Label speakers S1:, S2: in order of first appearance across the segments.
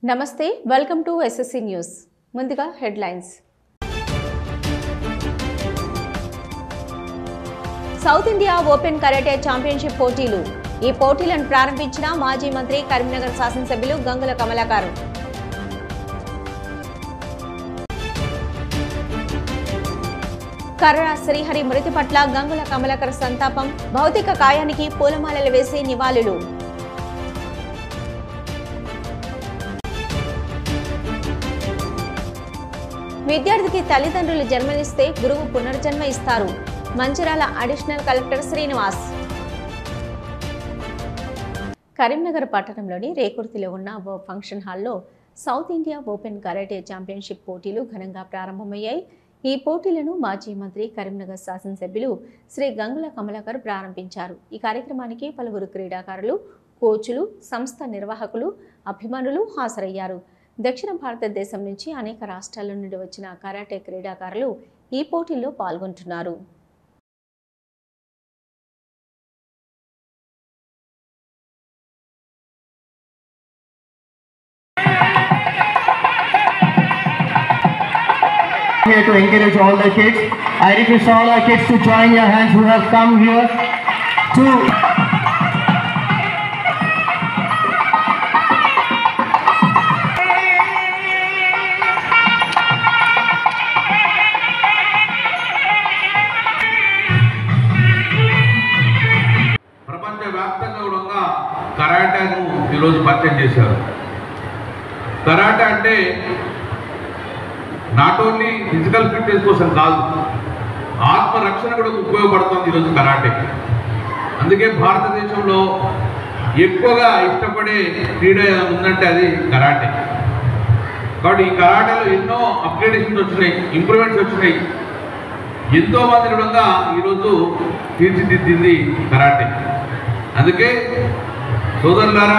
S1: నమస్తే welcome to SSC news ముందుగా headlines south India open karate championship పోటీలు ఈ పోటీలను ప్రారంభించిన మాజీ మంత్రి కరీంనగర్ శాసనసభ్యులు గంగుల కమలాకర్ కర్ర శ్రీహరి మృతి పట్ల గంగుల కమలాకర్ సంతాపం భౌతిక కాయానికి పూలమాలలు వేసి నివాళులు విద్యార్థికి తల్లిదండ్రులు జన్మనిస్తే గురువు పునర్జన్మ ఇస్తారు మంచిర్యాల అడిషనల్ కలెక్టర్ శ్రీనివాస్ కరీంనగర్ పట్టణంలోని రేకుర్తిలో ఉన్న ఓ ఫంక్షన్ హాల్లో south India open karate championship పోటీలు ఘనంగా ప్రారంభమయ్యాయి. ఈ పోటీలను మాజీ మంత్రి కరీంనగర్ శాసనసభ్యులు శ్రీ గంగుల కమలాకర్ ప్రారంభించారు. ఈ కార్యక్రమానికి పలువురు క్రీడాకారులు, కోచ్లు, సంస్థ నిర్వాహకులు, అభిమానులు హాజరయ్యారు. దక్షిణ భారతదేశం నుంచి అనేక రాష్ట్రాల నుండి వచ్చిన కరాటే క్రీడాకారులు ఈ పోటీల్లో పాల్గొంటున్నారు.
S2: Here to encourage all the kids, I request all our kids to join your hands who have come here to
S3: ప్రపంచవ్యాప్తంగా కూడా కరాటేను ఈరోజు పరిచయం చేశారు. కరాటే అంటే నాట్ ఓన్లీ ఫిజికల్ ఫిట్నెస్ కోసం కాదు, ఆత్మరక్షణ కూడా ఉపయోగపడుతుంది ఈరోజు కరాటే. అందుకే భారతదేశంలో ఎక్కువగా ఇష్టపడే క్రీడ ఉందంటే అది కరాటే. కాబట్టి ఈ కరాటేలో ఎన్నో అప్గ్రేడేషన్స్ వచ్చినాయి, ఇంప్రూవ్మెంట్స్ వచ్చినాయి. ఎంతోమంది కూడా ఈరోజు తీర్చిదిద్దింది కరాటే. అందుకే సోదరులారా,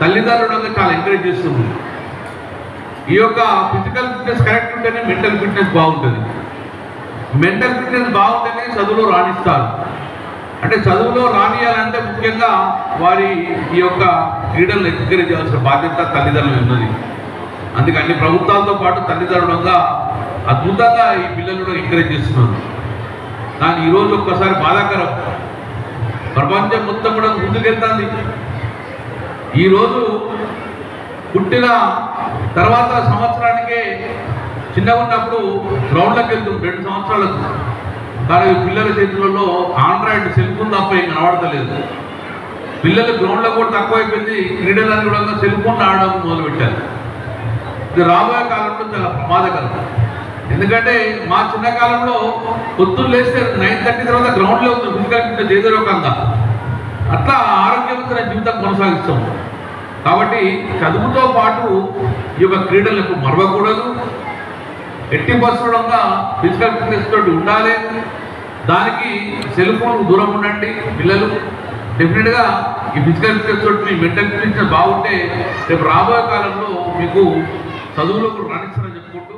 S3: తల్లిదండ్రులుగా చాలా ఎంకరేజ్ చేస్తుంది. ఈ యొక్క ఫిజికల్ ఫిట్నెస్ కరెక్ట్ ఉంటేనే మెంటల్ ఫిట్నెస్ బాగుంటుంది. మెంటల్ ఫిట్నెస్ బాగుంటేనే చదువులో రాణిస్తారు. అంటే చదువులో రానియాలంటే ముఖ్యంగా వారి ఈ యొక్క క్రీడలను ఎంకరేజ్ చేయాల్సిన బాధ్యత తల్లిదండ్రులు ఉన్నది. అందుకే అన్ని ప్రభుత్వాలతో పాటు తల్లిదండ్రులుగా అద్భుతంగా ఈ పిల్లలు కూడా ఎంకరేజ్ చేస్తున్నారు. కానీ ఈరోజు ఒక్కసారి బాధాకరం, ప్రపంచం మొత్తం కూడా ముందుకెళ్తుంది. ఈరోజు పుట్టిన తర్వాత సంవత్సరానికే చిన్నగా ఉన్నప్పుడు గ్రౌండ్లోకి వెళ్తుంది 2 సంవత్సరాలకు. కానీ పిల్లల చేతులలో ఆండ్రాయిడ్ సెల్ ఫోన్ తప్ప ఏం కనబడతలేదు. పిల్లలు గ్రౌండ్లో కూడా తక్కువైపోయింది, క్రీడలను కూడా సెల్ ఫోన్ ఆడడం మొదలుపెట్టారు. ఇది రాబోయే కాలంలో చాలా ప్రమాదకరం. ఎందుకంటే మా చిన్నకాలంలో పొద్దున్న లేస్తే 9:30 తర్వాత గ్రౌండ్లో ఉంది ఫిజికల్ ఫిట్నెస్ ఏదో రకంగా. అట్లా ఆరోగ్యవంతమైన జీవితం కొనసాగిస్తాం. కాబట్టి చదువుతో పాటు ఈ యొక్క క్రీడలకు మరవకూడదు. ఎట్టి పరిస్థితుల్లో ఫిజికల్ ఫిట్నెస్ తోటి ఉండాలి. దానికి సెల్ ఫోన్ దూరం ఉండండి పిల్లలు. డెఫినెట్గా ఈ ఫిజికల్ ఫిట్నెస్ తోటి మీ మెంటల్ ఫిట్నెస్ బాగుంటే రేపు రాబోయే కాలంలో మీకు చదువులో కూడా రాణిస్తారని చెప్పుకుంటూ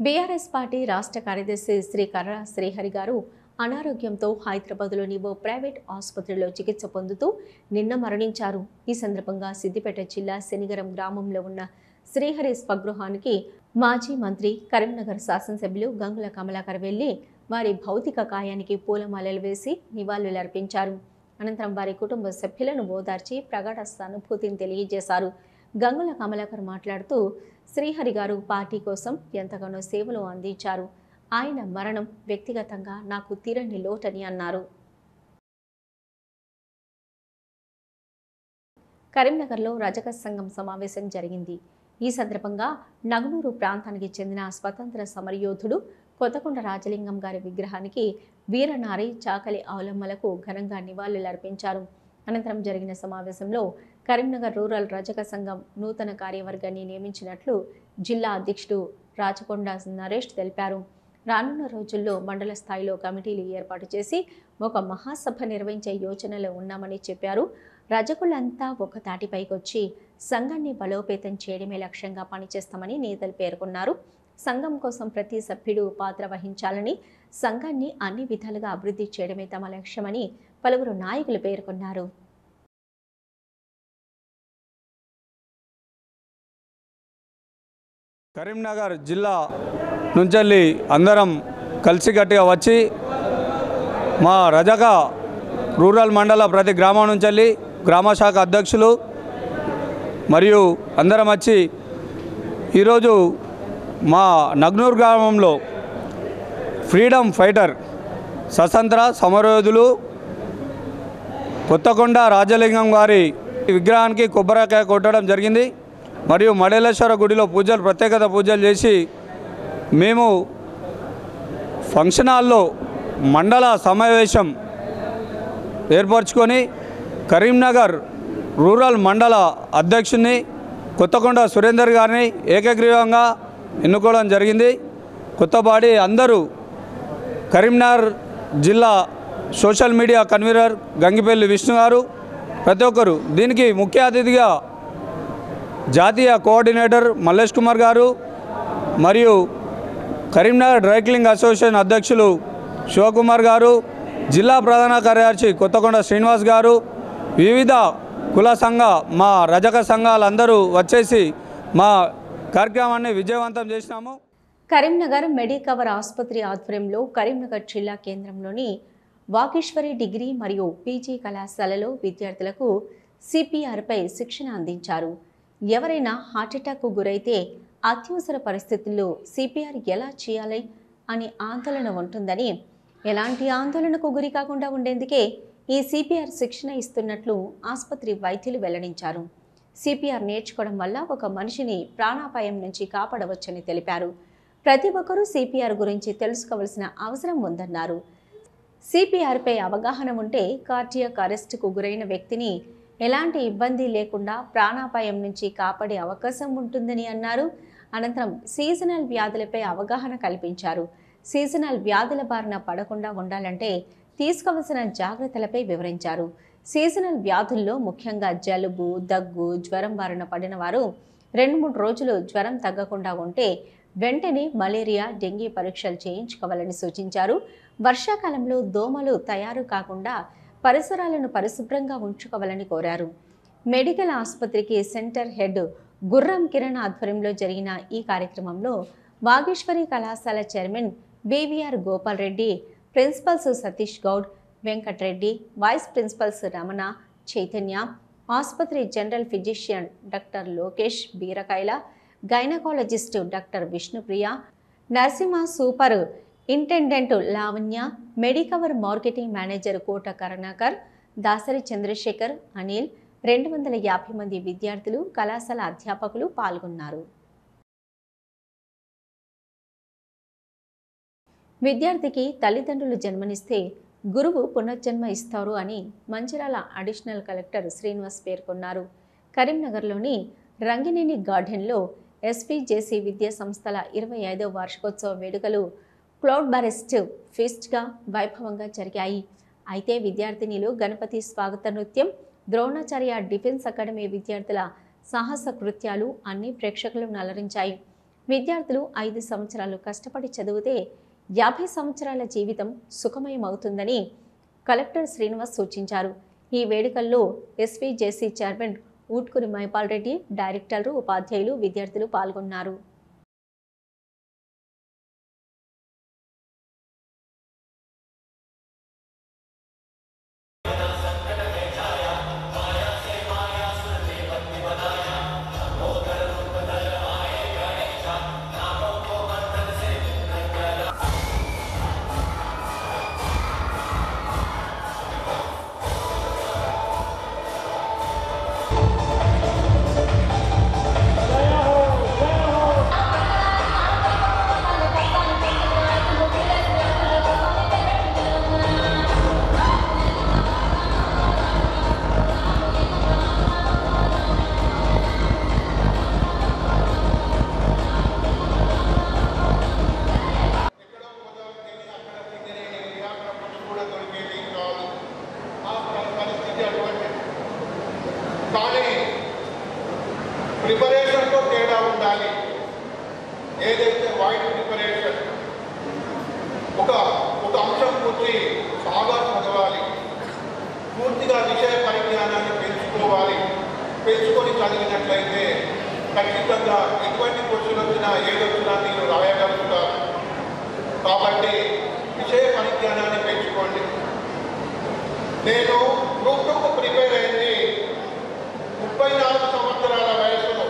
S1: బీఆర్ఎస్ పార్టీ రాష్ట్ర కార్యదర్శి శ్రీ కర్ర శ్రీహరి గారు అనారోగ్యంతో హైదరాబాద్లోని ఓ ప్రైవేట్ ఆసుపత్రిలో చికిత్స పొందుతూ నిన్న మరణించారు. ఈ సందర్భంగా సిద్దిపేట జిల్లా శనిగరం గ్రామంలో ఉన్న శ్రీహరి స్వగృహానికి మాజీ మంత్రి కరీంనగర్ శాసనసభ్యులు గంగుల కమలాకర్ వెళ్లి వారి భౌతిక కాయానికి పూలమాలలు వేసి నివాళులర్పించారు. అనంతరం వారి కుటుంబ సభ్యులను ఓదార్చి ప్రగాఢ సానుభూతిని తెలియజేశారు. గంగుల కమలాకర్ మాట్లాడుతూ శ్రీహరి గారు పార్టీ కోసం ఎంతగానో సేవలు అందించారు. ఆయన మరణం వ్యక్తిగతంగా నాకు తీరని లోటని అన్నారు. కరీంనగర్లో రజక సంఘం సమావేశం జరిగింది. ఈ సందర్భంగా నగనూరు ప్రాంతానికి చెందిన స్వతంత్ర సమరయోధుడు కొత్తకొండ రాజలింగం గారి విగ్రహానికి వీరనారి చాకలి ఆవులమ్మలకు ఘనంగా నివాళులర్పించారు. అనంతరం జరిగిన సమావేశంలో కరీంనగర్ రూరల్ రజక సంఘం నూతన కార్యవర్గాన్ని నియమించినట్లు జిల్లా అధ్యక్షుడు రాచకొండ నరేష్ తెలిపారు. రానున్న రోజుల్లో మండల స్థాయిలో కమిటీలు ఏర్పాటు చేసి ఒక మహాసభ నిర్వహించే యోచనలో ఉన్నామని చెప్పారు. రజకులంతా ఒక తాటిపైకొచ్చి సంఘాన్ని బలోపేతం చేయడమే లక్ష్యంగా పనిచేస్తామని నేతలు పేర్కొన్నారు. సంఘం కోసం ప్రతి సభ్యుడు పాత్ర వహించాలని, సంఘాన్ని అన్ని విధాలుగా అభివృద్ధి చేయడమే తమ లక్ష్యమని పలువురు నాయకులు పేర్కొన్నారు.
S4: కరీంనగర్ జిల్లా నుంచి అందరం కలిసికట్టుగా వచ్చి మా రజక రూరల్ మండల ప్రతి గ్రామం నుంచి గ్రామ శాఖ అధ్యక్షులు మరియు అందరం వచ్చి ఈరోజు మా నగ్నూర్ గ్రామంలో ఫ్రీడమ్ ఫైటర్ స్వతంత్ర సమరయోధులు కొత్తకొండ రాజలింగం గారి విగ్రహానికి కొబ్బరికాయ కొట్టడం జరిగింది. మరియు మడేలేశ్వర గుడిలో ప్రత్యేకత పూజలు చేసి మేము ఫంక్షన్ హాల్లో మండల సమావేశం ఏర్పరచుకొని కరీంనగర్ రూరల్ మండల అధ్యక్షుని కొత్తకొండ సురేందర్ గారిని ఏకగ్రీవంగా ఎన్నుకోవడం జరిగింది. కొత్తబాడి అందరూ కరీంనగర్ జిల్లా social media convener Gangipalli Vishnu గారు ప్రతి ఒక్కరు, దీనికి ముఖ్య అతిథిగా జాతీయ కోఆర్డినేటర్ మల్లేష్ కుమార్ గారు మరియు కరీంనగర్ డ్రై క్లీనింగ్ అసోసియేషన్ అధ్యక్షులు శివకుమార్ గారు, జిల్లా ప్రధాన కార్యదర్శి కొత్తకొండ శ్రీనివాస్ గారు, వివిధ కుల సంఘ మా రజక సంఘాలందరూ వచ్చేసి మా కార్యక్రమాన్ని విజయవంతం చేసినాము.
S1: కరీంనగర్ మెడికవర్ ఆసుపత్రి ఆధ్వర్యంలో కరీంనగర్ జిల్లా కేంద్రంలోని వాగీశ్వరి డిగ్రీ మరియు పీజీ కళాశాలలో విద్యార్థులకు సిపిఆర్పై శిక్షణ అందించారు. ఎవరైనా హార్ట్అటాక్కు గురైతే అత్యవసర పరిస్థితుల్లో సిపిఆర్ ఎలా చేయాలి అని ఆందోళన ఉంటుందని, ఎలాంటి ఆందోళనకు గురి కాకుండా ఉండేందుకే ఈ సిపిఆర్ శిక్షణ ఇస్తున్నట్లు ఆసుపత్రి వైద్యులు వెల్లడించారు. సిపిఆర్ నేర్చుకోవడం వల్ల ఒక మనిషిని ప్రాణాపాయం నుంచి కాపాడవచ్చని తెలిపారు. ప్రతి ఒక్కరూ సిపిఆర్ గురించి తెలుసుకోవాల్సిన అవసరం ఉందన్నారు. సిపిఆర్పై అవగాహన ఉంటే కార్డియాక్ అరెస్టుకు గురైన వ్యక్తిని ఎలాంటి ఇబ్బంది లేకుండా ప్రాణాపాయం నుంచి కాపాడే అవకాశం ఉంటుందని అన్నారు. అనంతరం సీజనల్ వ్యాధులపై అవగాహన కల్పించారు. సీజనల్ వ్యాధుల బారిన పడకుండా ఉండాలంటే తీసుకోవాల్సిన జాగ్రత్తలపై వివరించారు. సీజనల్ వ్యాధుల్లో ముఖ్యంగా జలుబు, దగ్గు, జ్వరం బారిన పడిన వారు 2-3 రోజులు జ్వరం తగ్గకుండా ఉంటే వెంటనే మలేరియా, డెంగీ పరీక్షలు చేయించుకోవాలని సూచించారు. వర్షాకాలంలో దోమలు తయారు కాకుండా పరిసరాలను పరిశుభ్రంగా ఉంచుకోవాలని కోరారు. మెడికల్ ఆసుపత్రికి సెంటర్ హెడ్ గుర్రం కిరణ్ ఆధ్వర్యంలో జరిగిన ఈ కార్యక్రమంలో వాగీశ్వరి కళాశాల chairman BVR Gopal Reddy, principals Satish Goud, Venkatreddy, vice principals Ramana, Chaitanya, ఆసుపత్రి general physician doctor Lokesh Beerakayala, gynaecologist doctor Vishnupriya, Narasimha సూపర్ ఇంటెండెంట్ Lavanya, Medicover marketing manager Kota Karunakar, Dasari Chandrashekar, Anil, 250 మంది విద్యార్థులు, కళాశాల అధ్యాపకులు పాల్గొన్నారు. విద్యార్థికి తల్లిదండ్రులు జన్మనిస్తే గురువు పునర్జన్మ ఇస్తారు అని మంచిర్యాల అడిషనల్ కలెక్టర్ శ్రీనివాస్ పేర్కొన్నారు. కరీంనగర్లోని రంగినేని గార్డెన్లో ఎస్పీజేసీ విద్యా సంస్థల 25వ వార్షికోత్సవ వేడుకలు క్లౌడ్ బరెస్ట్ ఫీస్ట్గా వైభవంగా జరిగాయి. అయితే విద్యార్థినిలు గణపతి స్వాగత నృత్యం, ద్రోణాచార్య డిఫెన్స్ అకాడమీ విద్యార్థుల సాహస కృత్యాలు అన్ని ప్రేక్షకులను అలరించాయి. విద్యార్థులు 5 సంవత్సరాలు కష్టపడి చదివితే 50 సంవత్సరాల జీవితం సుఖమయం అవుతుందని కలెక్టర్ శ్రీనివాస్ సూచించారు. ఈ వేడుకల్లో ఎస్పీజేసీ చైర్మన్ ఊట్కూరి మైపాల్ రెడ్డి, డైరెక్టర్లు, ఉపాధ్యాయులు, విద్యార్థులు పాల్గొన్నారు.
S5: కానీ ప్రిపరేషన్తో తేడా ఉండాలి. ఏదైతే వైడ్ ప్రిపరేషన్ ఒక అంశం గురించి బాగా చదవాలి, పూర్తిగా విషయ పరిజ్ఞానాన్ని పెంచుకొని చదివినట్లయితే ఖచ్చితంగా ఎటువంటి క్వశ్చన్ వచ్చినా ఏదొచ్చినా మీరు రాయగలుగుతారు. కాబట్టి విషయ పరిజ్ఞానాన్ని పెంచుకోండి. నేను గ్రూప్ 2కు ప్రిపేర్ అయింది 34 సంవత్సరాల వయసులో.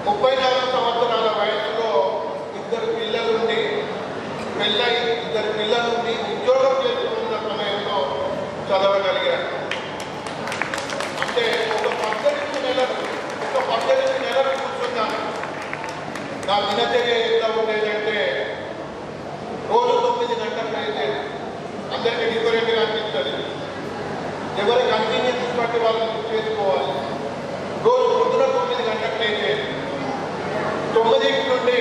S5: 34 సంవత్సరాల వయసులో ఇద్దరు పిల్లలుండి పెళ్ళై 2 పిల్లలుండి ఉద్యోగం చేసుకున్న సమయంలో చదవగలిగాను. అంటే ఒక 18 నెలలు కూర్చున్నాను. నా దినచర్య ఎట్లా ఉండేదంటే రోజు 9 గంటలకు అయితే అందరికీ డిఫరెంట్గా అనిపిస్తుంది. ఎవరి కన్వీనియన్స్ బట్టి వాళ్ళు చేసుకోవాలి. రోజు పొద్దున 9 గంటలకు అయితే 9 నుండి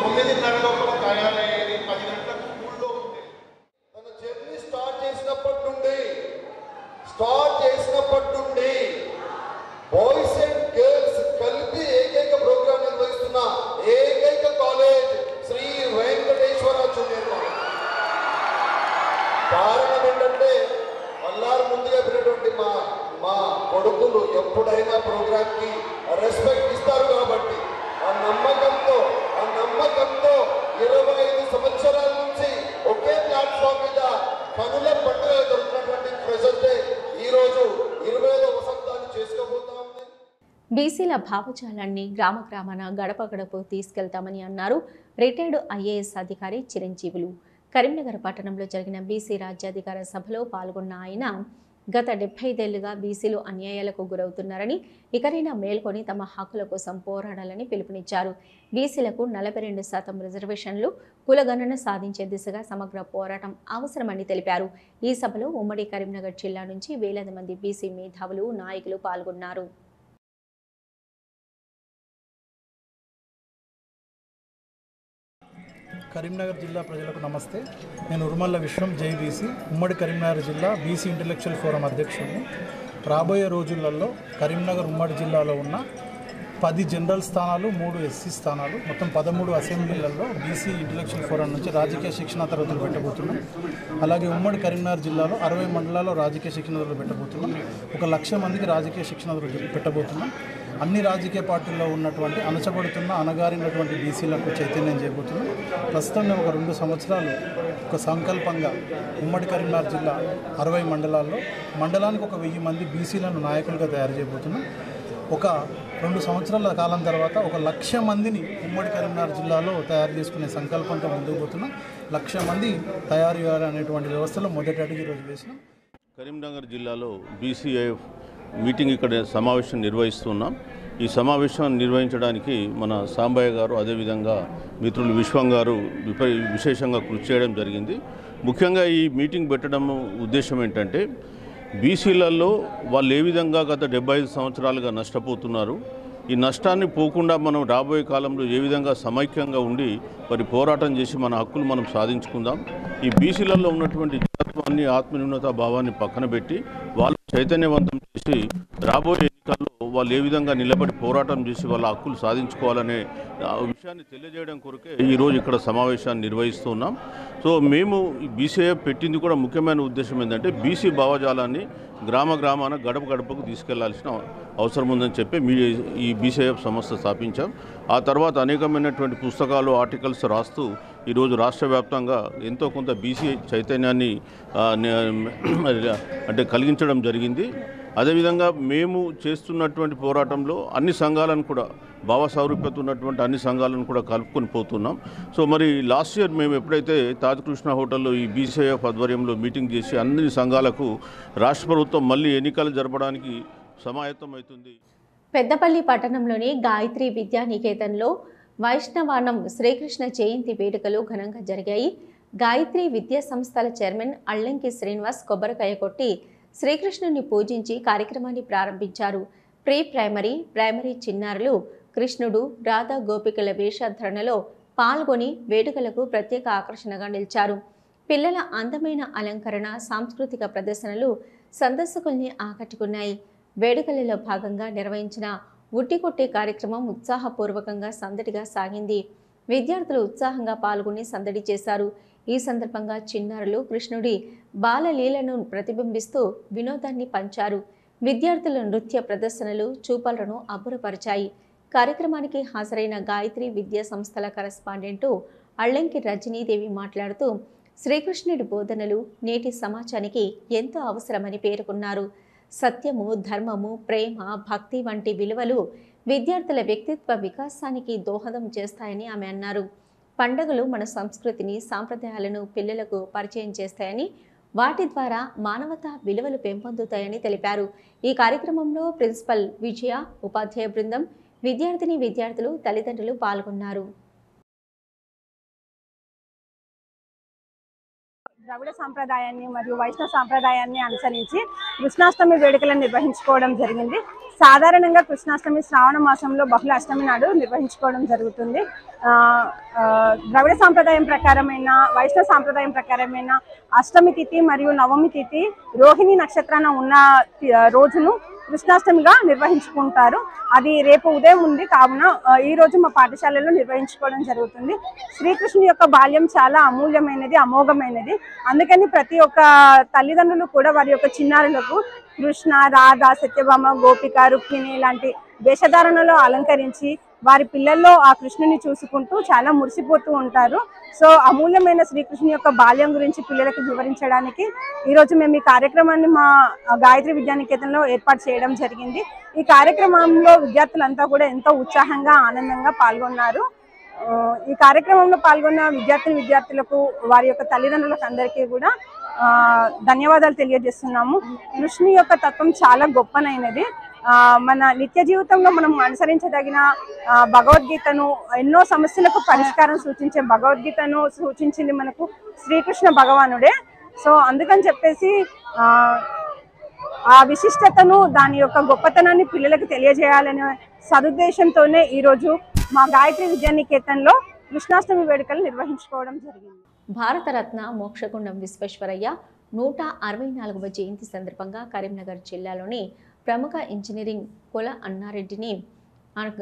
S5: 9:30 లోపల తయారయ్యేది. 10 గంటలకు స్కూల్లో ఉండేది.
S6: తన జర్నీ స్టార్ట్ చేసినప్పటి నుండి బాయ్స్ అండ్ గర్ల్స్ కలిపి ఏకైక ప్రోగ్రామ్ నిర్వహిస్తున్న ఏకైక college Shri Venkateswara junior college. కారణం ఏంటంటే అల్లారు ముందు చెప్పినటువంటి మా కొడుకులు ఎప్పుడైనా ప్రోగ్రామ్కి రెస్పెక్ట్ ఇస్తారు కాబట్టి ఆ నమ్మకంతో 25 సంవత్సరాల నుంచి ఒకే ప్లాట్ఫామ్ మీద కనుల పండుగ జరుగుతున్నటువంటి ప్రజెంటే ఈరోజు 25వ వసంతాన్ని చేసుకోబోతా ఉంది.
S1: బీసీల భావజాలాన్ని గ్రామాన గడప గడప తీసుకెళ్తామని అన్నారు రిటైర్డ్ ఐఏఎస్ అధికారి చిరంజీవులు. కరీంనగర్ పట్టణంలో జరిగిన బీసీ రాజ్యాధికార సభలో పాల్గొన్న ఆయన గత 75 ఏళ్లుగా బీసీలు అన్యాయాలకు గురవుతున్నారని, ఇకనైనా మేల్కొని తమ హక్కుల కోసం పోరాడాలని పిలుపునిచ్చారు. బీసీలకు 42% రిజర్వేషన్లు, కులగణన సాధించే దిశగా సమగ్ర పోరాటం అవసరమని తెలిపారు. ఈ సభలో ఉమ్మడి కరీంనగర్ జిల్లా నుంచి వేలాది మంది బీసీ మేధావులు, నాయకులు పాల్గొన్నారు.
S7: కరీంనగర్ జిల్లా ప్రజలకు నమస్తే. నేను ఉర్మల్ల విశ్వం, జైబీసీ, ఉమ్మడి కరీంనగర్ జిల్లా బీసీ ఇంటెలెక్చువల్ ఫోరం అధ్యక్షుడిని. రాబోయే రోజులలో కరీంనగర్ ఉమ్మడి జిల్లాలో ఉన్న 10 జనరల్ స్థానాలు, 3 ఎస్సీ స్థానాలు, మొత్తం 13 అసెంబ్లీలలో బీసీ ఇంటెలెక్చువల్ ఫోరం నుంచి రాజకీయ శిక్షణ తరగతులు పెట్టబోతున్నాం. అలాగే ఉమ్మడి కరీంనగర్ జిల్లాలో 60 మండలాల్లో రాజకీయ శిక్షణ తరగతులు పెట్టబోతున్నాం. 1 లక్ష మందికి రాజకీయ శిక్షణ తరగతులు పెట్టబోతున్నాం. అన్ని రాజకీయ పార్టీల్లో ఉన్నటువంటి అణచబడుతున్న, అణగారినటువంటి బీసీలకు చైతన్యం చేయబోతున్నాం. ప్రస్తుతం మేము ఒక 2 సంవత్సరాలు ఒక సంకల్పంగా ఉమ్మడి కరీంనగర్ జిల్లా 60 మండలాల్లో మండలానికి 1000 మంది బీసీలను నాయకులుగా తయారు చేయబోతున్నాం. ఒక 2 సంవత్సరాల కాలం తర్వాత 1 లక్ష మందిని ఉమ్మడి కరీంనగర్ జిల్లాలో తయారు చేసుకునే సంకల్పంతో ముందుకు పోతున్నాం. 1 లక్ష మంది తయారు అనేటువంటి వ్యవస్థలో మొదటి అడుగు ఈరోజు వేసినాం.
S8: కరీంనగర్ జిల్లాలో బీసీఐఎఫ్ మీటింగ్ ఇక్కడ సమావేశం నిర్వహిస్తున్నాం. ఈ సమావేశాన్ని నిర్వహించడానికి మన సాంబయ్య గారు, అదేవిధంగా మిత్రులు విశ్వం గారు విశేషంగా కృషి చేయడం జరిగింది. ముఖ్యంగా ఈ మీటింగ్ పెట్టడం ఉద్దేశం ఏంటంటే, బీసీలలో వాళ్ళు ఏ విధంగా గత 75 సంవత్సరాలుగా నష్టపోతున్నారు, ఈ నష్టాన్ని పోకుండా మనం రాబోయే కాలంలో ఏ విధంగా సమైక్యంగా ఉండి మరి పోరాటం చేసి మన హక్కులు మనం సాధించుకుందాం. ఈ బీసీలలో ఉన్నటువంటి జనత్వాన్ని, ఆత్మన్యూనత భావాన్ని పక్కన పెట్టి వాళ్ళు చైతన్యవంతం చేసి రాబోయే ఎన్నికల్లో వాళ్ళు ఏ విధంగా నిలబడి పోరాటం చేసి వాళ్ళ హక్కులు సాధించుకోవాలనే విషయాన్ని తెలియజేయడం కొరకే ఈరోజు ఇక్కడ సమావేశాన్ని నిర్వహిస్తున్నాం. సో మేము ఈ బీసీఐఎఫ్ పెట్టింది కూడా ముఖ్యమైన ఉద్దేశం ఏంటంటే, బీసీ భావజాలాన్ని గ్రామాన గడప గడపకు తీసుకెళ్లాల్సిన అవసరం ఉందని చెప్పి ఈ బీసీఐఎఫ్ సంస్థ స్థాపించాం. ఆ తర్వాత అనేకమైనటువంటి పుస్తకాలు, ఆర్టికల్స్ రాస్తూ ఈరోజు రాష్ట్ర వ్యాప్తంగా ఎంతో కొంత బీసీ చైతన్యాన్ని అంటే కలిగించడం జరిగింది. అదేవిధంగా మేము చేస్తున్నటువంటి పోరాటంలో అన్ని సంఘాలను కూడా, భావ సారూప్యత ఉన్నటువంటి అన్ని సంఘాలను కూడా కలుపుకొని పోతున్నాం. సో మరి లాస్ట్ ఇయర్ మేము ఎప్పుడైతే తాజ్ కృష్ణ హోటల్లో ఈ బీసీఐఎఫ్ ఆధ్వర్యంలో మీటింగ్ చేసి అన్ని సంఘాలకు రాష్ట్ర ప్రభుత్వం మళ్ళీ ఎన్నికలు జరపడానికి సమాయత్తం అవుతుంది.
S1: పెద్దపల్లి పట్టణంలోని గాయత్రి విద్యానికేతన్లో వైష్ణవానం శ్రీకృష్ణ జయంతి వేడుకలు ఘనంగా జరిగాయి. గాయత్రి విద్యా సంస్థల చైర్మన్ అల్లంకి శ్రీనివాస్ కొబ్బరికాయ కొట్టి శ్రీకృష్ణుని పూజించి కార్యక్రమాన్ని ప్రారంభించారు. ప్రైమరీ చిన్నారులు కృష్ణుడు, రాధా గోపికల వేషధారణలో పాల్గొని వేడుకలకు ప్రత్యేక ఆకర్షణగా నిలిచారు. పిల్లల అందమైన అలంకరణ, సాంస్కృతిక ప్రదర్శనలు సందర్శకుల్ని ఆకట్టుకున్నాయి. వేడుకలలో భాగంగా నిర్వహించిన ఉట్టికొట్టే కార్యక్రమం ఉత్సాహపూర్వకంగా సందడిగా సాగింది. విద్యార్థులు ఉత్సాహంగా పాల్గొని సందడి చేశారు. ఈ సందర్భంగా చిన్నారులు కృష్ణుడి బాలలీలను ప్రతిబింబిస్తూ వినోదాన్ని పంచారు. విద్యార్థుల నృత్య ప్రదర్శనలు చూపలను అబ్బురపరిచాయి. కార్యక్రమానికి హాజరైన గాయత్రి విద్యా సంస్థల కరెస్పాండెంటు అళ్ళంకి రజనీదేవి మాట్లాడుతూ శ్రీకృష్ణుడి బోధనలు నేటి సమాజానికి ఎంతో అవసరమని పేర్కొన్నారు. సత్యము, ధర్మము, ప్రేమ, భక్తి వంటి విలువలు విద్యార్థుల వ్యక్తిత్వ వికాసానికి దోహదం చేస్తాయని ఆమె అన్నారు. పండుగలు మన సంస్కృతిని, సాంప్రదాయాలను పిల్లలకు పరిచయం చేస్తాయని, వాటి ద్వారా మానవతా విలువలు పెంపొందుతాయని తెలిపారు. ఈ కార్యక్రమంలో ప్రిన్సిపల్ విజయ, ఉపాధ్యాయ బృందం, విద్యార్థులు, తల్లిదండ్రులు పాల్గొన్నారు.
S9: ద్రవిడ సాంప్రదాయాన్ని మరియు వైష్ణవ సాంప్రదాయాన్ని అనుసరించి కృష్ణాష్టమి వేడుకలను నిర్వహించుకోవడం జరిగింది. సాధారణంగా కృష్ణాష్టమి శ్రావణ మాసంలో బహుళ అష్టమి నాడు నిర్వహించుకోవడం జరుగుతుంది. ద్రవిడ సాంప్రదాయం ప్రకారమైన, వైష్ణవ సాంప్రదాయం ప్రకారమైన అష్టమి తిథి మరియు నవమి తిథి రోహిణి నక్షత్రాన ఉన్న రోజును కృష్ణాష్టమిగా నిర్వహించుకుంటారు. అది రేపు ఉదయం ఉంది కావున ఈ రోజు మా పాఠశాలలో నిర్వహించుకోవడం జరుగుతుంది. శ్రీకృష్ణుని యొక్క బాల్యం చాలా అమూల్యమైనది, అమోఘమైనది. అందుకని ప్రతి ఒక్క తల్లిదండ్రులు కూడా వారి యొక్క చిన్నారులకు కృష్ణ, రాధ, సత్యభామ, గోపిక, రుక్మిణి లాంటి వేషధారణలో అలంకరించి వారి పిల్లల్లో ఆ కృష్ణుని చూసుకుంటూ చాలా మురిసిపోతూ ఉంటారు. సో అమూల్యమైన శ్రీకృష్ణుని యొక్క బాల్యం గురించి పిల్లలకు వివరించడానికి ఈరోజు మేము ఈ కార్యక్రమాన్ని మా గాయత్రి విద్యానికేతన్లో ఏర్పాటు చేయడం జరిగింది. ఈ కార్యక్రమంలో విద్యార్థులంతా కూడా ఎంతో ఉత్సాహంగా, ఆనందంగా పాల్గొన్నారు. ఈ కార్యక్రమంలో పాల్గొన్న విద్యార్థులకు, వారి యొక్క తల్లిదండ్రులకు అందరికీ కూడా ధన్యవాదాలు తెలియజేస్తున్నాము. కృష్ణుని యొక్క తత్వం చాలా గొప్పనైనది. మన నిత్య జీవితంలో మనం అనుసరించదగిన భగవద్గీతను, ఎన్నో సమస్యలకు పరిష్కారం సూచించే భగవద్గీతను సూచించింది మనకు శ్రీకృష్ణ భగవానుడే. సో అందుకని చెప్పేసి ఆ విశిష్టతను, దాని యొక్క గొప్పతనాన్ని పిల్లలకు తెలియజేయాలనే సదుద్దేశంతోనే ఈరోజు మా గాయత్రి విద్యానికేతన్లో కృష్ణాష్టమి వేడుకలు నిర్వహించుకోవడం జరిగింది.
S1: భారతరత్న మోక్షగుండం విశ్వేశ్వరయ్య 164వ జయంతి సందర్భంగా కరీంనగర్ జిల్లాలోని ప్రముఖ ఇంజనీరింగ్ కుల అన్నారెడ్డిని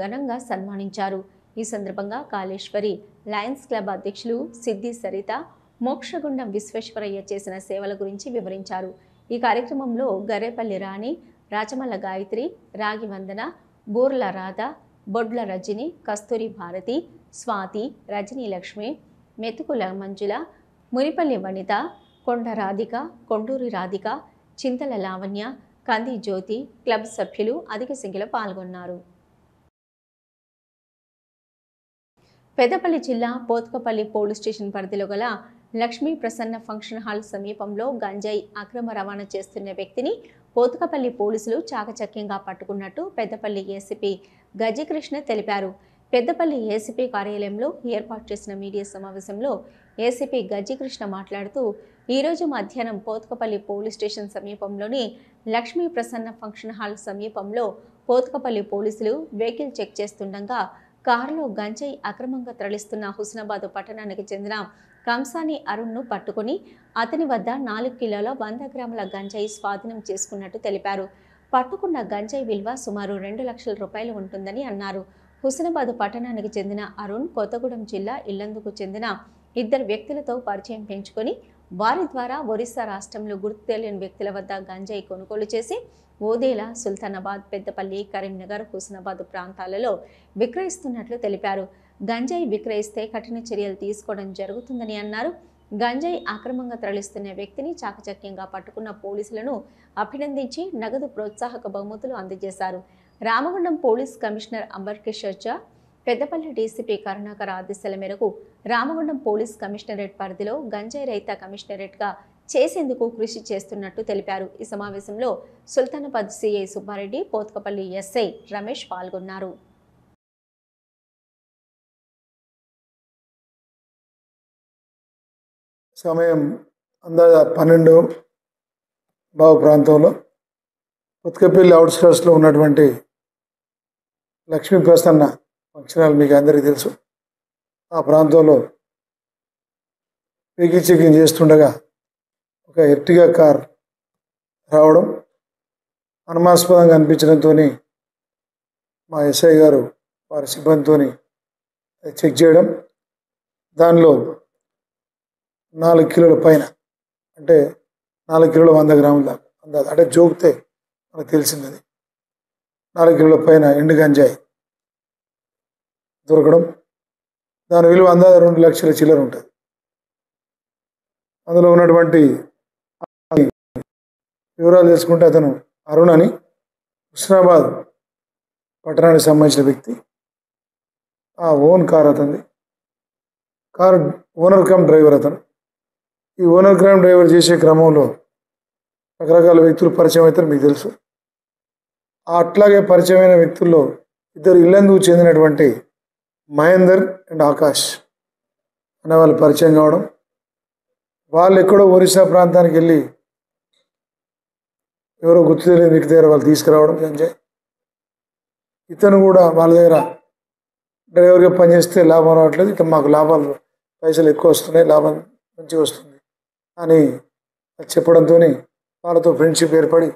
S1: ఘనంగా సన్మానించారు. ఈ సందర్భంగా కాళేశ్వరి లయన్స్ క్లబ్ అధ్యక్షులు సిద్ధి సరిత మోక్షగుండం విశ్వేశ్వరయ్య చేసిన సేవల గురించి వివరించారు. ఈ కార్యక్రమంలో గరేపల్లి రాణి, రాచమల్ల గాయత్రి, రాగి వందన, బూర్ల రాధ, బొడ్ల రజని, కస్తూరి భారతి, స్వాతి, రజనీ లక్ష్మి, మెతుకుల మంజుల, మునిపల్లి వనిత, కొండ రాధిక, కొండూరి రాధిక, చింతల లావణ్య, కంది జ్యోతి క్లబ్ సభ్యులు అధిక సంఖ్యలో పాల్గొన్నారు. పెద్దపల్లి జిల్లా పోత్కపల్లి పోలీస్ స్టేషన్ పరిధిలో గల లక్ష్మీ ప్రసన్న ఫంక్షన్ హాల్ సమీపంలో గంజాయి అక్రమ రవాణా చేస్తున్న వ్యక్తిని పోత్కపల్లి పోలీసులు చాకచక్యంగా పట్టుకున్నట్టు పెద్దపల్లి ఏసీపీ గజకృష్ణ తెలిపారు. పెద్దపల్లి ఏసీపీ కార్యాలయంలో ఏర్పాటు చేసిన మీడియా సమావేశంలో ఏసీపీ గజకృష్ణ మాట్లాడుతూ, ఈరోజు మధ్యాహ్నం పోత్కపల్లి పోలీస్ స్టేషన్ సమీపంలోని లక్ష్మీ ప్రసన్న ఫంక్షన్ హాల్ సమీపంలో పోత్కపల్లి పోలీసులు వెహికల్ చెక్ చేస్తుండగా కారులో గంజాయి అక్రమంగా తరలిస్తున్న హుస్నాబాద్ పట్టణానికి చెందిన కంసాని అరుణ్ను పట్టుకుని అతని వద్ద 4 కిలోల 100 గ్రాముల గంజాయి స్వాధీనం చేసుకున్నట్టు తెలిపారు. పట్టుకున్న గంజాయి విలువ సుమారు 2 లక్షల రూపాయలు ఉంటుందని అన్నారు. హుస్నాబాద్ పట్టణానికి చెందిన అరుణ్ కొత్తగూడెం జిల్లా ఇల్లందుకు చెందిన 2 వ్యక్తులతో పరిచయం పెంచుకొని వారి ద్వారా ఒరిస్సా రాష్ట్రంలో గుర్తు తెలియని వ్యక్తుల వద్ద గంజాయి కొనుగోలు చేసి ఓదేలా, సుల్తానాబాద్, పెద్దపల్లి, కరీంనగర్, హుస్నాబాద్ ప్రాంతాలలో విక్రయిస్తున్నట్లు తెలిపారు. గంజాయి విక్రయిస్తే కఠిన చర్యలు తీసుకోవడం జరుగుతుందని అన్నారు. గంజాయి అక్రమంగా తరలిస్తున్న వ్యక్తిని చాకచక్యంగా పట్టుకున్న పోలీసులను అభినందించి నగదు ప్రోత్సాహక బహుమతులు అందజేశారు. రామగుండం పోలీస్ కమిషనర్ అంబర్కిషోర్ ఝా, పెద్దపల్లి డీసీపీ కరుణాకర్ ఆదేశాల మేరకు రామగుండం పోలీస్ కమిషనరేట్ పరిధిలో గంజాయి రహిత కమిషనరేట్గా చేసేందుకు కృషి చేస్తున్నట్టు తెలిపారు. ఈ సమావేశంలో సుల్తానాబాద్ సిఐ సుబ్బారెడ్డి, పోత్కపల్లి ఎస్ఐ రమేష్ పాల్గొన్నారు.
S10: సమయం అందాజ 12 ప్రాంతంలో పోత్కపల్లి అవుట్స్కర్ట్స్లో ఉన్నటువంటి లక్ష్మీ ప్రసన్న ఫంక్షన్ హాల్ మీకు అందరికీ తెలుసు. ఆ ప్రాంతంలో వెహికల్ చెకింగ్ చేస్తుండగా ఒక ఎర్టిగా కార్ రావడం అనుమానాస్పదంగా అనిపించడంతో మా ఎస్ఐ గారు వారి సిబ్బందితో చెక్ చేయడం, దానిలో 4 కిలోల పైన, అంటే 4 కిలోల 100 గ్రాముల దాకా అందాజ, అంటే జోకితే మనకు తెలిసింది. 4 కిలోల పైన ఎండు గంజాయి దొరకడం, దాని విలువ అందాజ 2 లక్షల చిల్లర ఉంటుంది. అందులో ఉన్నటువంటి వివరాలు తెలుసుకుంటే అతను అరుణ్ అని హుస్నాబాద్ పట్టణానికి సంబంధించిన వ్యక్తి. ఆ ఓన్ కార్ అతనిది. కారు ఓనర్ కమ్ డ్రైవర్ అతను. ఈ ఓనర్ కమ్ డ్రైవర్ చేసే క్రమంలో రకరకాల వ్యక్తులు పరిచయం అవుతారు, మీకు తెలుసు. అట్లాగే పరిచయమైన వ్యక్తుల్లో 2 ఇల్లందుకు చెందినటువంటి మహేందర్ అండ్ ఆకాష్ అనే వాళ్ళు పరిచయం కావడం, వాళ్ళు ఎక్కడో ఒరిస్సా ప్రాంతానికి వెళ్ళి ఎవరో గుర్తు తెలియని వ్యక్తి దగ్గర వాళ్ళు తీసుకురావడం గంజాయి. ఇతను కూడా వాళ్ళ దగ్గర డ్రైవర్గా పనిచేస్తే లాభం రావట్లేదు, ఇక మాకు లాభాలు పైసలు ఎక్కువ వస్తున్నాయి, లాభం మంచిగా వస్తుంది అని చెప్పడంతో వాళ్ళతో ఫ్రెండ్షిప్ ఏర్పడి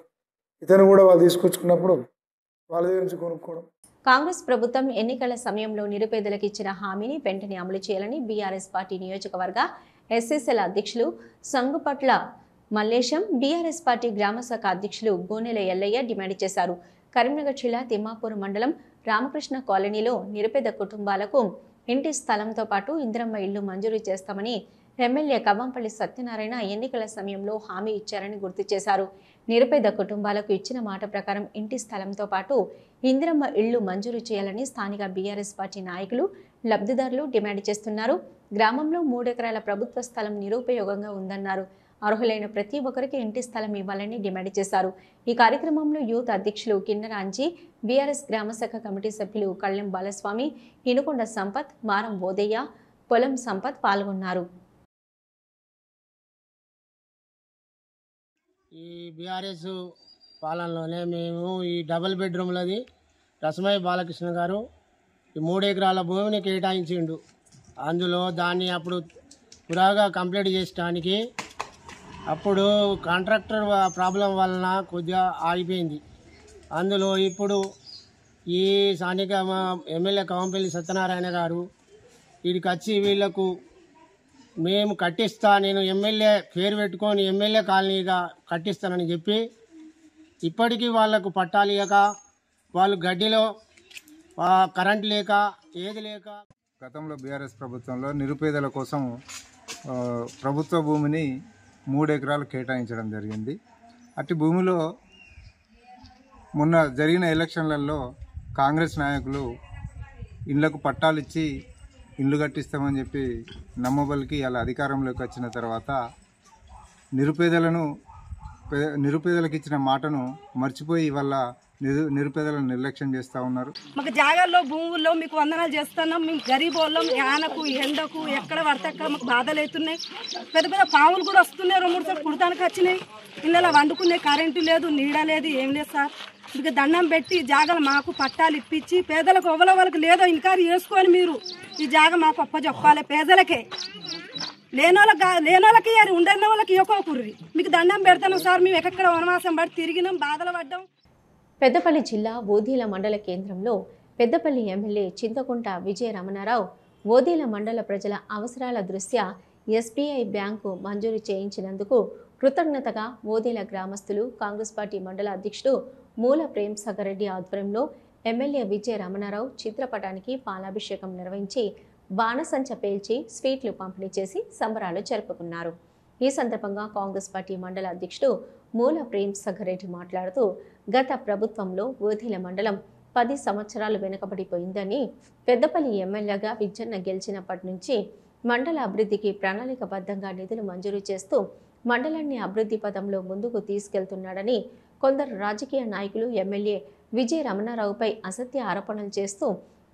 S10: ఇతను కూడా వాళ్ళు తీసుకొచ్చుకున్నప్పుడు వాళ్ళ దగ్గర నుంచి కొనుక్కోవడం.
S1: కాంగ్రెస్ ప్రభుత్వం ఎన్నికల సమయంలో నిరుపేదలకు ఇచ్చిన హామీని వెంటనే అమలు చేయాలని బీఆర్ఎస్ పార్టీ నియోజకవర్గ ఎస్ఎస్ఎల్ అధ్యక్షులు సంగుపట్ల మల్లేశం, బీఆర్ఎస్ పార్టీ గ్రామశాఖ అధ్యక్షులు గోనెల ఎల్లయ్య డిమాండ్ చేశారు. కరీంనగర్ జిల్లా తిమ్మాపూర్ మండలం రామకృష్ణ కాలనీలో నిరుపేద కుటుంబాలకు ఇంటి స్థలంతో పాటు ఇందిరమ్మ ఇళ్లు మంజూరు చేస్తామని ఎమ్మెల్యే కవ్వంపల్లి సత్యనారాయణ ఎన్నికల సమయంలో హామీ ఇచ్చారని గుర్తు చేశారు. నిరుపేద కుటుంబాలకు ఇచ్చిన మాట ప్రకారం ఇంటి స్థలంతో పాటు ఇందిరమ్మ ఇళ్లు మంజూరు చేయాలని స్థానిక బీఆర్ఎస్ పార్టీ నాయకులు, లబ్ధిదారులు డిమాండ్ చేస్తున్నారు. గ్రామంలో 3 ఎకరాల ప్రభుత్వ స్థలం నిరుపయోగంగా ఉందన్నారు. అర్హులైన ప్రతి ఒక్కరికి ఇంటి స్థలం ఇవ్వాలని డిమాండ్ చేశారు. ఈ కార్యక్రమంలో యూత్ అధ్యక్షులు కిన్నరాంజీ, బీఆర్ఎస్ గ్రామశాఖ కమిటీ సభ్యులు కళ్లెం బాలస్వామి, ఇనుకొండ సంపత్, మారం ఓదయ్య, పొలం సంపత్ పాల్గొన్నారు.
S11: ఈ బీఆర్ఎస్ పాలనలోనే మేము ఈ డబుల్ బెడ్రూమ్లది రసమయ్య బాలకృష్ణ గారు ఈ 3 ఎకరాల భూమిని కేటాయించిండు. అందులో దాన్ని అప్పుడు పురాగా కంప్లీట్ చేయడానికి అప్పుడు కాంట్రాక్టర్ ప్రాబ్లం వలన కొద్దిగా ఆగిపోయింది. అందులో ఇప్పుడు ఈ స్థానిక ఎమ్మెల్యే కవ్వంపల్లి సత్యనారాయణ గారు వీడికి వచ్చి వీళ్లకు మేము కట్టిస్తా, నేను ఎమ్మెల్యే పేరు పెట్టుకొని ఎమ్మెల్యే కాలనీగా కట్టిస్తానని చెప్పి ఇప్పటికీ వాళ్లకు పట్టాలు లేక వాళ్ళు గడ్డిలో కరెంట్ లేక ఏది లేక
S12: గతంలో బీఆర్ఎస్ ప్రభుత్వంలో నిరుపేదల కోసం ప్రభుత్వ భూమిని 3 ఎకరాలు కేటాయించడం జరిగింది. అట్టి భూమిలో మొన్న జరిగిన ఎలక్షన్లలో కాంగ్రెస్ నాయకులు ఇళ్లకు పట్టాలు ఇచ్చి ఇల్లు కట్టిస్తామని చెప్పి నమ్మబలికి అలా అధికారంలోకి వచ్చిన తర్వాత నిరుపేదలకు ఇచ్చిన మాటను మర్చిపోయి ఇవాళ నిరుపేదలను నిర్లక్ష్యం చేస్తూ ఉన్నారు.
S13: మాకు జాగాల్లో భూముల్లో మీకు వందనాలు చేస్తున్నాం. మేము గరీబ్ వాళ్ళం, యానకు ఎండకు ఎక్కడ పడితే అక్కడ మాకు బాధలు అవుతున్నాయి. పెద్ద పెద్ద పాములు కూడా వస్తున్నాయి, 2-3 సార్లు కుడతానికి వచ్చినాయి. ఇళ్ళలో వండుకునే కరెంటు లేదు, నీడ లేదు, ఏం లేదు సార్. మీకు దండం పెట్టి జాగాలు మాకు పట్టాలు ఇప్పించి పేదలకు ఎవల వాళ్ళకి లేదో ఇన్కారు చేసుకొని మీరు ఈ జాగా మాకు అప్ప చెప్పాలి. పేదలకే లేనోళ్ళకి ఉండని వాళ్ళకి ఇవ్వకోకూర్రి. మీకు దండం పెడతాను సార్. మేము ఎక్కడ వనవాసం పడి తిరిగినాం, బాధలు పడ్డాం.
S1: పెద్దపల్లి జిల్లా ఓదీల మండల కేంద్రంలో పెద్దపల్లి ఎమ్మెల్యే చింతకుంట విజయ రమణారావు ఓదీల మండల ప్రజల అవసరాల దృష్ట్యా ఎస్బీఐ బ్యాంకు మంజూరు చేయించినందుకు కృతజ్ఞతగా ఓదీల గ్రామస్తులు కాంగ్రెస్ పార్టీ మండల అధ్యక్షుడు మూల ప్రేమ్ సాగర్ రెడ్డి ఆధ్వర్యంలో ఎమ్మెల్యే విజయ రమణారావు చిత్రపటానికి పాలాభిషేకం నిర్వహించి బాణసంచ పేల్చి స్వీట్లు పంపిణీ చేసి సంబరాలు జరుపుకున్నారు. ఈ సందర్భంగా కాంగ్రెస్ పార్టీ మండల అధ్యక్షుడు మూల ప్రేమ్ సాగర్ రెడ్డి మాట్లాడుతూ గత ప్రభుత్వంలో ఓదీల మండలం 10 సంవత్సరాలు వెనుకబడిపోయిందని, పెద్దపల్లి ఎమ్మెల్యేగా విజయన్న గెలిచినప్పటి నుంచి మండల అభివృద్ధికి ప్రణాళికబద్ధంగా నిధులు మంజూరు చేస్తూ మండలాన్ని అభివృద్ధి పదంలో ముందుకు తీసుకెళ్తున్నాడని, కొందరు రాజకీయ నాయకులు ఎమ్మెల్యే విజయ రమణారావుపై అసత్య ఆరోపణలు చేస్తూ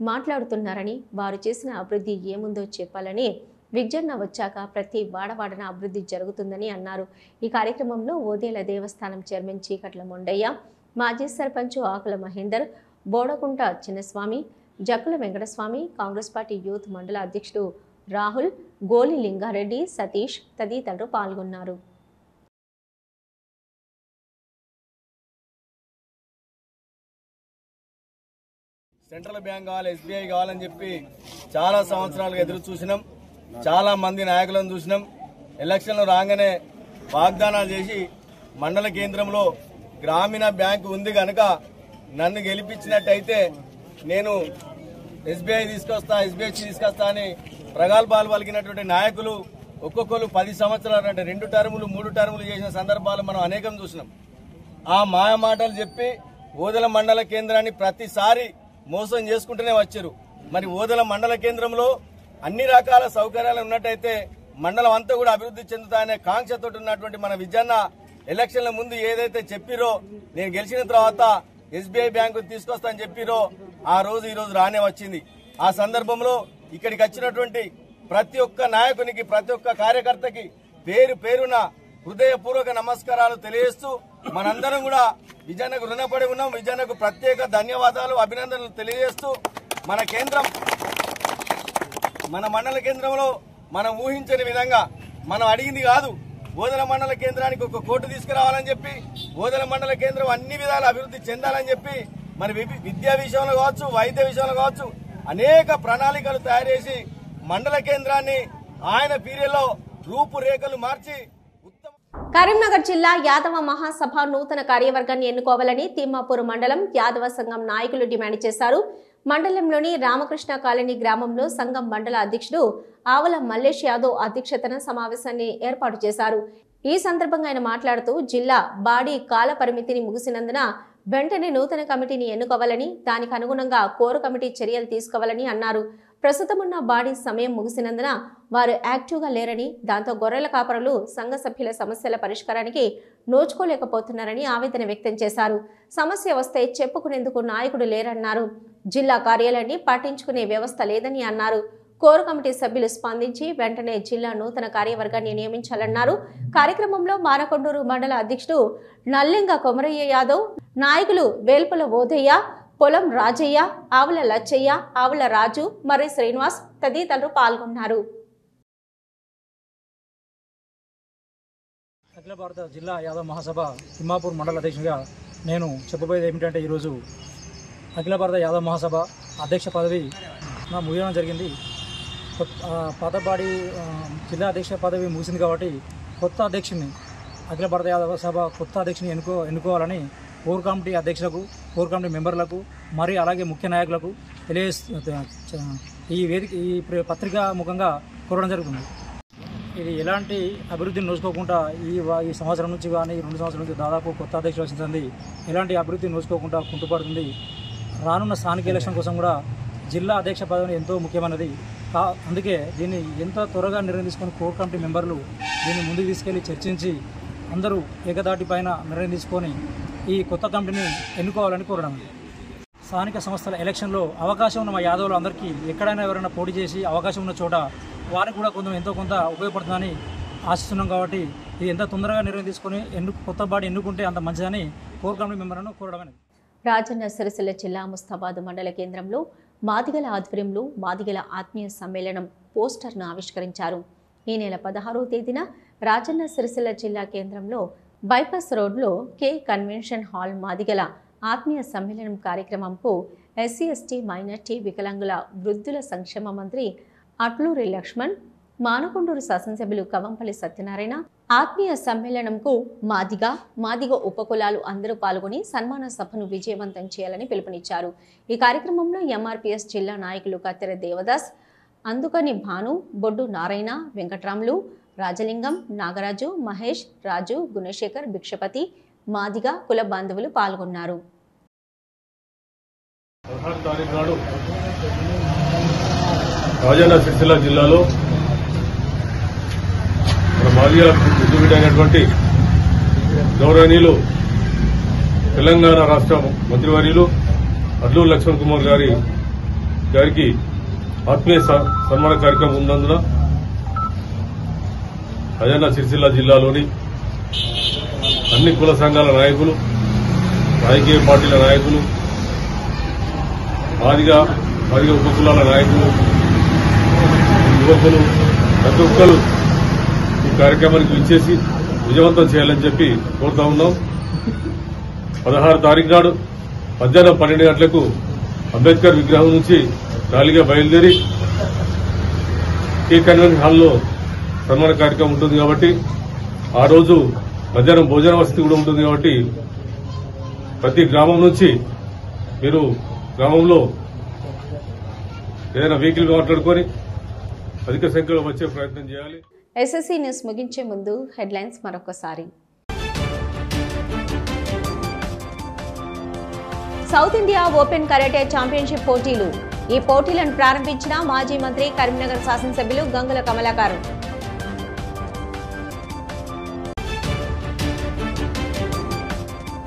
S1: మాట్లాడుతున్నారని, వారు చేసిన అభివృద్ధి ఏముందో చెప్పాలని, విజయన్న వచ్చాక ప్రతి వాడవాడన అభివృద్ధి జరుగుతుందని అన్నారు. ఈ కార్యక్రమంలో ఓదేల దేవస్థానం చైర్మన్ చీకట్ల మొండయ్య, మాజీ సర్పంచ్ ఆకుల మహేందర్, బోడకుంట చిన్నస్వామి, జక్కుల వెంకటస్వామి, కాంగ్రెస్ పార్టీ యూత్ మండల అధ్యక్షుడు రాహుల్, గోలి లింగారెడ్డి, సతీష్ తదితరులు పాల్గొన్నారు.
S14: సెంట్రల్ బ్యాంక్ కావాలి, ఎస్బీఐ కావాలని చెప్పి చాలా సంవత్సరాలుగా ఎదురు చూసినాం. చాలా మంది నాయకులను చూసినాం. ఎలక్షన్లు రాగానే వాగ్దానాలు చేసి మండల కేంద్రంలో గ్రామీణ బ్యాంకు ఉంది కనుక నన్ను గెలిపించినట్టయితే నేను ఎస్బీఐ తీసుకొస్తా అని ప్రగల్భాలు పలికినటువంటి నాయకులు ఒక్కొక్కరు 10 సంవత్సరాలు అంటే 2 టర్ములు 3 టర్ములు చేసిన సందర్భాలు మనం అనేకం చూసినాం. ఆ మాయ మాటలు చెప్పి ఓదెల మండల కేంద్రాన్ని ప్రతిసారి మోసం చేసుకుంటూనే వచ్చారు. మరి ఓదెల మండల కేంద్రంలో అన్ని రకాల సౌకర్యాలు ఉన్నట్టయితే మండలం అంతా కూడా అభివృద్ధి చెందుతాయనే కాంక్షతో ఉన్నటువంటి మన విజయన్న ఎలక్షన్ల ముందు ఏదైతే చెప్పిరో నేను గెలిచిన తర్వాత ఎస్బీఐ బ్యాంకు తీసుకొస్తా అని చెప్పిరో ఆ రోజు ఈ రోజు రానే వచ్చింది. ఆ సందర్భంలో ఇక్కడికి వచ్చినటువంటి ప్రతి ఒక్క నాయకునికి ప్రతి ఒక్క కార్యకర్తకి పేరు పేరున హృదయపూర్వక నమస్కారాలు తెలియజేస్తూ మనందరం కూడా విజయన్నకు రుణపడి ఉన్నాం. విజయన్నకు ప్రత్యేక ధన్యవాదాలు అభినందనలు తెలియజేస్తూ మన మండల కేంద్రంలో మనం ఊహించని విధంగా మనం అడిగింది కాదు, ఓదెల మండల కేంద్రానికి ఒక కోర్టు తీసుకురావాలని చెప్పి ఓదెల మండల కేంద్రం అన్ని విధాలు అభివృద్ధి చెందాలని చెప్పి మరి విద్యా విషయంలో కావచ్చు వైద్య విషయంలో కావచ్చు అనేక ప్రణాళికలు తయారు చేసి మండల కేంద్రాన్ని ఆయన పీరియడ్లో రూపురేఖలు మార్చి
S1: కరీంనగర్ జిల్లా యాదవ మహాసభ నూతన కార్యవర్గాన్ని ఎన్నుకోవాలని తిమ్మాపూర్ మండలం యాదవ సంఘం నాయకులు డిమాండ్ చేశారు. మండలంలోని రామకృష్ణ కాలనీ గ్రామంలో సంఘం మండల అధ్యక్షుడు ఆవల మల్లేష్ యాదవ్ అధ్యక్షతన సమావేశాన్ని ఏర్పాటు చేశారు. ఈ సందర్భంగా ఆయన మాట్లాడుతూ జిల్లా బాడీ కాల పరిమితిని ముగిసినందున వెంటనే నూతన కమిటీని ఎన్నుకోవాలని, దానికి అనుగుణంగా కోర్ కమిటీ చర్యలు తీసుకోవాలని అన్నారు. ప్రస్తుతం ఉన్న బాడీ సమయం ముగిసినందున వారు యాక్టివ్గా లేరని, దాంతో గొర్రెల కాపరులు సంఘ సభ్యుల సమస్యల పరిష్కారానికి నోచుకోలేకపోతున్నారని ఆవేదన వ్యక్తం చేశారు. సమస్య వస్తే చెప్పుకునేందుకు నాయకుడు లేరన్నారు. జిల్లా కార్యాలయాన్ని పట్టించుకునే వ్యవస్థ లేదని అన్నారు. కోర్ కమిటీ సభ్యులు స్పందించి వెంటనే జిల్లా నూతన కార్యవర్గాన్ని నియమించాలన్నారు. కార్యక్రమంలో మానకొండూరు మండల అధ్యక్షుడు నల్లింగ కొమరయ్య యాదవ్, నాయకులు వేల్పుల ఓదయ్య, పొలం రాజయ్య, ఆవుల లచ్చయ్య, ఆవుల రాజు, మర్రి శ్రీనివాస్ తదితరులు పాల్గొన్నారు.
S15: అఖిల భారత జిల్లా యాదవ మహాసభ తిమ్మాపూర్ మండల అధ్యక్షుడిగా నేను చెప్పబోయేది ఏమిటంటే, ఈరోజు అఖిల భారత యాదవ మహాసభ అధ్యక్ష పదవి నా ముగియడం జరిగింది. పాతబాడి జిల్లా అధ్యక్ష పదవి ముగిసింది కాబట్టి కొత్త అధ్యక్షుడిని, అఖిల భారత యాదవ సభ కొత్త అధ్యక్షుని ఎన్నుకోవాలని కోర్ కమిటీ అధ్యక్షులకు, కోర్ కమిటీ మెంబర్లకు, మరి అలాగే ముఖ్య నాయకులకు ఈ పత్రికా ముఖంగా కోరడం జరుగుతుంది. ఇది ఎలాంటి అభివృద్ధిని నోచుకోకుండా ఈ సంవత్సరం నుంచి కానీ 2 సంవత్సరాల నుంచి దాదాపు కొత్త అధ్యక్షుడు వచ్చింది. ఎలాంటి అభివృద్ధిని నోచుకోకుండా కుంటుపడుతుంది. రానున్న స్థానిక ఎలక్షన్ కోసం కూడా జిల్లా అధ్యక్ష పదవి ఎంతో ముఖ్యమైనది. అందుకే దీన్ని ఎంత త్వరగా నిర్ణయం తీసుకొని కోర్ కమిటీ మెంబర్లు దీన్ని ముందుకు తీసుకెళ్లి చర్చించి అందరూ ఏకదాటి పైన నిర్ణయం తీసుకొని ఈ కొత్త కమిటీని ఎన్నుకోవాలని కోరడం. స్థానిక సంస్థల ఎలక్షన్లో అవకాశం ఉన్న మా యాదవులు అందరికీ ఎక్కడైనా ఎవరైనా పోటీ చేసి అవకాశం ఉన్న చోట వారికి కూడా ఎంతో కొంత ఉపయోగపడుతుందని ఆశిస్తున్నాం. కాబట్టి ఇది ఎంత తొందరగా నిర్ణయం తీసుకొని కొత్త బాడీ ఎన్నుకుంటే అంత మంచిదని కోర్ కమిటీ మెంబర్లను కోరడం.
S1: రాజన్న సిరిసిల్ల జిల్లా ముస్తాబాద్ మండల కేంద్రంలో మాదిగల ఆధ్వర్యంలో మాదిగల ఆత్మీయ సమ్మేళనం పోస్టర్ను ఆవిష్కరించారు. ఈ నెల 16వ తేదీన రాజన్న సిరిసిల్ల జిల్లా కేంద్రంలో బైపాస్ రోడ్లో కే కన్వెన్షన్ హాల్ మాదిగల ఆత్మీయ సమ్మేళనం కార్యక్రమంకు ఎస్సీ ఎస్టీ మైనార్టీ వికలాంగుల వృద్ధుల సంక్షేమ మంత్రి అట్లూరి లక్ష్మణ్, మానకొండూరు శాసనసభ్యులు కవంపల్లి సత్యనారాయణ ఆత్మీయ సమ్మేళనంకు మాదిగ ఉపకులాలు అందరూ పాల్గొని సన్మాన సభను విజయవంతం చేయాలని పిలుపునిచ్చారు. ఈ కార్యక్రమంలో ఎంఆర్పీఎస్ జిల్లా నాయకులు కత్తెర దేవదాస్, అందుకని భాను, బొడ్డు నారాయణ, వెంకట్రాములు, రాజలింగం, నాగరాజు, మహేష్, రాజు, గుణశేఖర్, భిక్షపతి, మాదిగ కుల బాంధవులు పాల్గొన్నారు.
S16: రాజన్న సిరిసిల్ల జిల్లాలో మన మాదిగలకు ముద్దుబిడ్డైనటువంటి గౌరవనీయులు తెలంగాణ రాష్ట్ర మంత్రివర్యులు అడ్లూరు లక్ష్మణ్ కుమార్ గారికి ఆత్మీయ సన్మాన కార్యక్రమం ఉన్నందున రాజన్న సిరిసిల్ల జిల్లాలోని అన్ని కుల సంఘాల నాయకులు, రాజకీయ పార్టీల నాయకులు, మాదిగ ఉపకులాల నాయకులు, యువకులు ప్రతి ఒక్కరు ఈ కార్యక్రమానికి విచ్చేసి విజయవంతం చేయాలని చెప్పి కోరుతా ఉన్నాం. 16 తారీఖు నాడు మధ్యాహ్నం 12 గంటలకు అంబేద్కర్ విగ్రహం నుంచి ర్యాలీగా బయలుదేరి కే కన్వెన్షన్ హాల్లో సన్మాన కార్యక్రమం ఉంటుంది కాబట్టి ఆ రోజు మధ్యాహ్నం భోజన వసతి కూడా ఉంటుంది కాబట్టి ప్రతి గ్రామం నుంచి మీరు గ్రామంలో ఏదైనా వెహికల్ మాట్లాడుకొని అధిక సంఖ్యలో వచ్చే ప్రయత్నం చేయాలి.
S1: ఎస్ఎస్సీ న్యూస్ ముగించే ముందు హెడ్లైన్స్ మరొకసారి. South India open karate championship పోటీలు. ఈ పోటీలను ప్రారంభించిన మాజీ మంత్రి కరీంనగర్ శాసనసభ్యులు గంగుల కమలాకర్.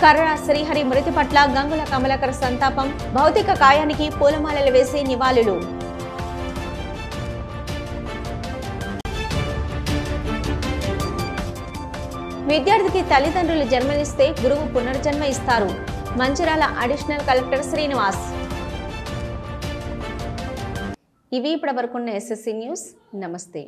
S1: కర్ర శ్రీహరి మృతి పట్ల గంగుల కమలాకర్ సంతాపం. భౌతిక కాయానికి పూలమాలలు వేసి నివాళులు. విద్యార్థికి తల్లిదండ్రులు జన్మనిస్తే గురువు పునర్జన్మ ఇస్తారు. Mancherial additional collector Srinivas. ఇవి ఇప్పటివరకున్న ఎస్ఎస్సీ న్యూస్. నమస్తే.